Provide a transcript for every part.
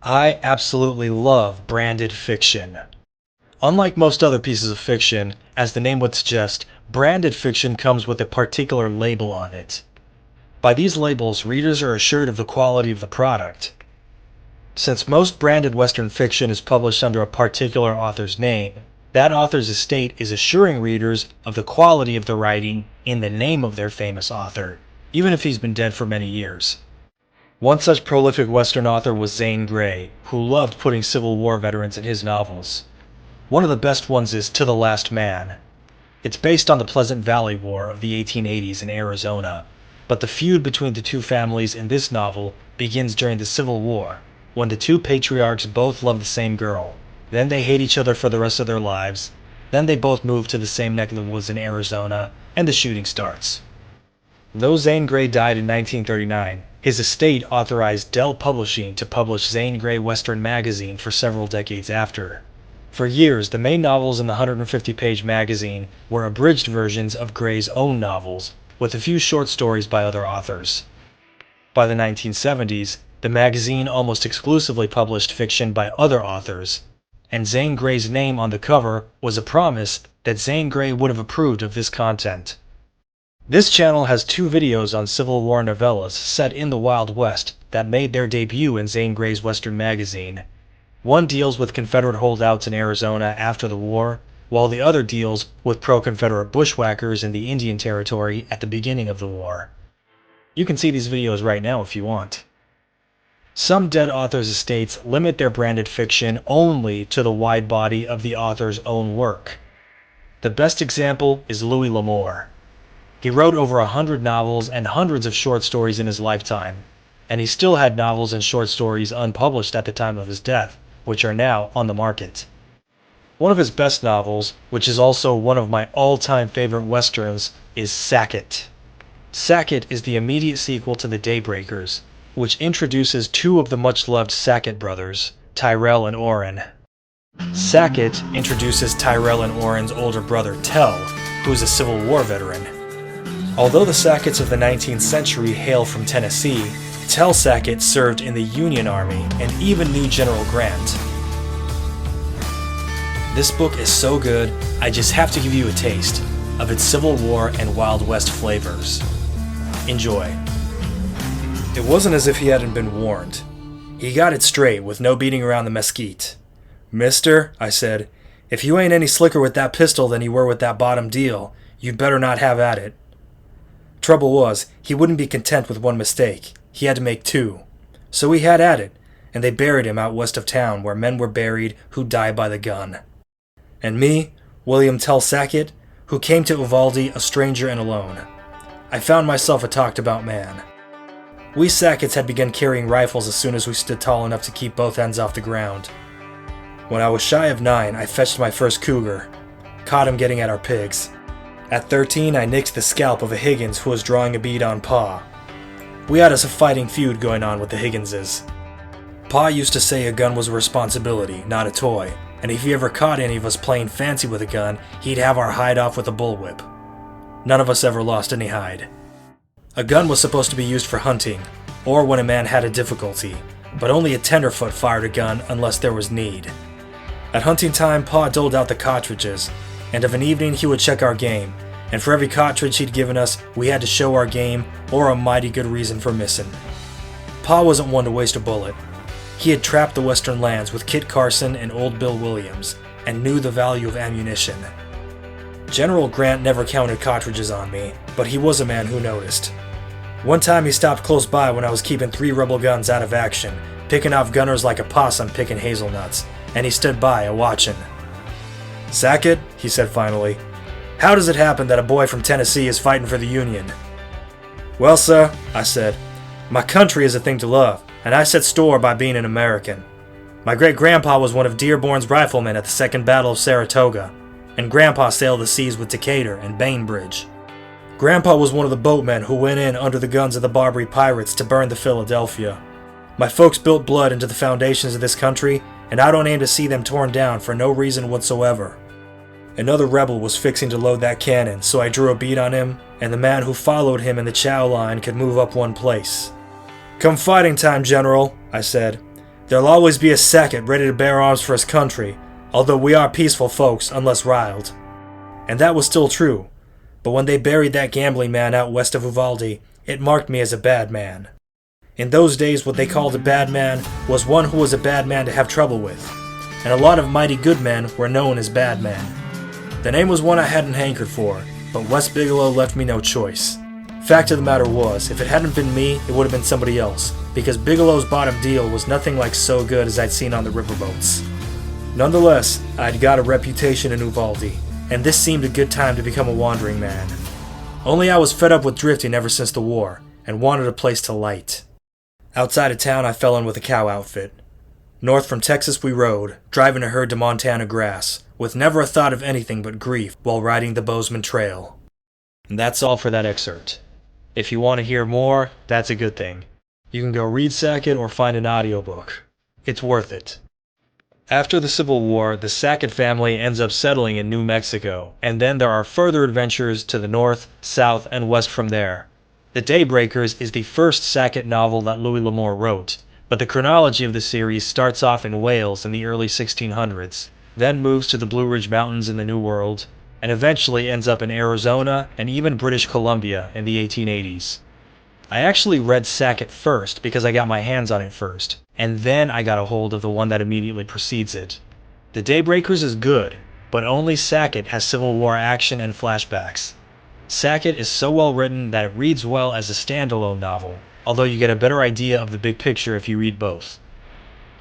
I absolutely love branded fiction. Unlike most other pieces of fiction, as the name would suggest, branded fiction comes with a particular label on it. By these labels, readers are assured of the quality of the product. Since most branded Western fiction is published under a particular author's name, that author's estate is assuring readers of the quality of the writing in the name of their famous author, even if he's been dead for many years. One such prolific Western author was Zane Grey, who loved putting Civil War veterans in his novels. One of the best ones is To the Last Man. It's based on the Pleasant Valley War of the 1880s in Arizona, but the feud between the two families in this novel begins during the Civil War, when the two patriarchs both love the same girl. Then they hate each other for the rest of their lives. Then they both move to the same neck of the woods in Arizona, and the shooting starts. Though Zane Grey died in 1939, his estate authorized Dell Publishing to publish Zane Grey Western magazine for several decades after. For years, the main novels in the 150-page magazine were abridged versions of Grey's own novels, with a few short stories by other authors. By the 1970s, the magazine almost exclusively published fiction by other authors, and Zane Grey's name on the cover was a promise that Zane Grey would have approved of this content. This channel has two videos on Civil War novellas set in the Wild West that made their debut in Zane Grey's Western magazine. One deals with Confederate holdouts in Arizona after the war, while the other deals with pro-Confederate bushwhackers in the Indian Territory at the beginning of the war. You can see these videos right now if you want. Some dead authors' estates limit their branded fiction only to the wide body of the author's own work. The best example is Louis L'Amour. He wrote over 100 novels and hundreds of short stories in his lifetime, and he still had novels and short stories unpublished at the time of his death, which are now on the market. One of his best novels, which is also one of my all-time favorite westerns, is Sackett. Sackett is the immediate sequel to The Daybreakers, which introduces two of the much-loved Sackett brothers, Tyrell and Orrin. Sackett introduces Tyrell and Orrin's older brother Tell, who is a Civil War veteran. Although the Sacketts of the 19th century hail from Tennessee, Tell Sackett served in the Union Army and even knew General Grant. This book is so good, I just have to give you a taste of its Civil War and Wild West flavors. Enjoy. It wasn't as if he hadn't been warned. He got it straight with no beating around the mesquite. "Mister," I said, "if you ain't any slicker with that pistol than you were with that bottom deal, you'd better not have at it." Trouble was, he wouldn't be content with one mistake. He had to make two. So he had at it, and they buried him out west of town where men were buried who died by the gun. And me, William Tell Sackett, who came to Uvalde a stranger and alone. I found myself a talked-about man. We Sacketts had begun carrying rifles as soon as we stood tall enough to keep both ends off the ground. When I was shy of 9, I fetched my first cougar. Caught him getting at our pigs. At 13, I nicked the scalp of a Higgins who was drawing a bead on Pa. We had us a fighting feud going on with the Higginses. Pa used to say a gun was a responsibility, not a toy, and if he ever caught any of us playing fancy with a gun, he'd have our hide off with a bullwhip. None of us ever lost any hide. A gun was supposed to be used for hunting, or when a man had a difficulty, but only a tenderfoot fired a gun unless there was need. At hunting time, Pa doled out the cartridges, and of an evening he would check our game, and for every cartridge he'd given us, we had to show our game or a mighty good reason for missing. Pa wasn't one to waste a bullet. He had trapped the western lands with Kit Carson and Old Bill Williams, and knew the value of ammunition. General Grant never counted cartridges on me, but he was a man who noticed. One time he stopped close by when I was keeping 3 rebel guns out of action, picking off gunners like a possum picking hazelnuts, and he stood by a-watchin'. "Sackett," he said finally, "how does it happen that a boy from Tennessee is fighting for the Union?" "Well, sir," I said, "my country is a thing to love, and I set store by being an American. My great-grandpa was one of Dearborn's riflemen at the Second Battle of Saratoga, and Grandpa sailed the seas with Decatur and Bainbridge. Grandpa was one of the boatmen who went in under the guns of the Barbary pirates to burn the Philadelphia. My folks built blood into the foundations of this country, and I don't aim to see them torn down for no reason whatsoever. Another rebel was fixing to load that cannon, so I drew a bead on him, and the man who followed him in the chow line could move up one place. 'Come fighting time, General,' I said. There'll always be a Sackett ready to bear arms for his country, although we are peaceful folks unless riled. And that was still true, but when they buried that gambling man out west of Uvalde, it marked me as a bad man. In those days, what they called a bad man was one who was a bad man to have trouble with, and a lot of mighty good men were known as bad men. The name was one I hadn't hankered for, but West Bigelow left me no choice. Fact of the matter was, if it hadn't been me, it would have been somebody else, because Bigelow's bottom deal was nothing like so good as I'd seen on the riverboats. Nonetheless, I'd got a reputation in Uvalde, and this seemed a good time to become a wandering man. Only I was fed up with drifting ever since the war, and wanted a place to light. Outside of town, I fell in with a cow outfit. North from Texas we rode, driving a herd to Montana grass, with never a thought of anything but grief while riding the Bozeman Trail. And that's all for that excerpt. If you want to hear more, that's a good thing. You can go read Sackett or find an audiobook. It's worth it. After the Civil War, the Sackett family ends up settling in New Mexico, and then there are further adventures to the north, south, and west from there. The Daybreakers is the first Sackett novel that Louis L'Amour wrote, but the chronology of the series starts off in Wales in the early 1600s, then moves to the Blue Ridge Mountains in the New World, and eventually ends up in Arizona and even British Columbia in the 1880s. I actually read Sackett first because I got my hands on it first, and then I got a hold of the one that immediately precedes it. The Daybreakers is good, but only Sackett has Civil War action and flashbacks. Sackett is so well written that it reads well as a standalone novel, although you get a better idea of the big picture if you read both.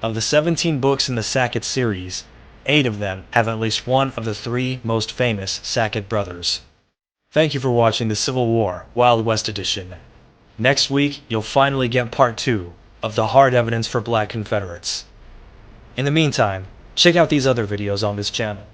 Of the 17 books in the Sackett series, 8 of them have at least one of the 3 most famous Sackett brothers. Thank you for watching the Civil War Wild West Edition. Next week, you'll finally get part 2 of the hard evidence for Black Confederates. In the meantime, check out these other videos on this channel.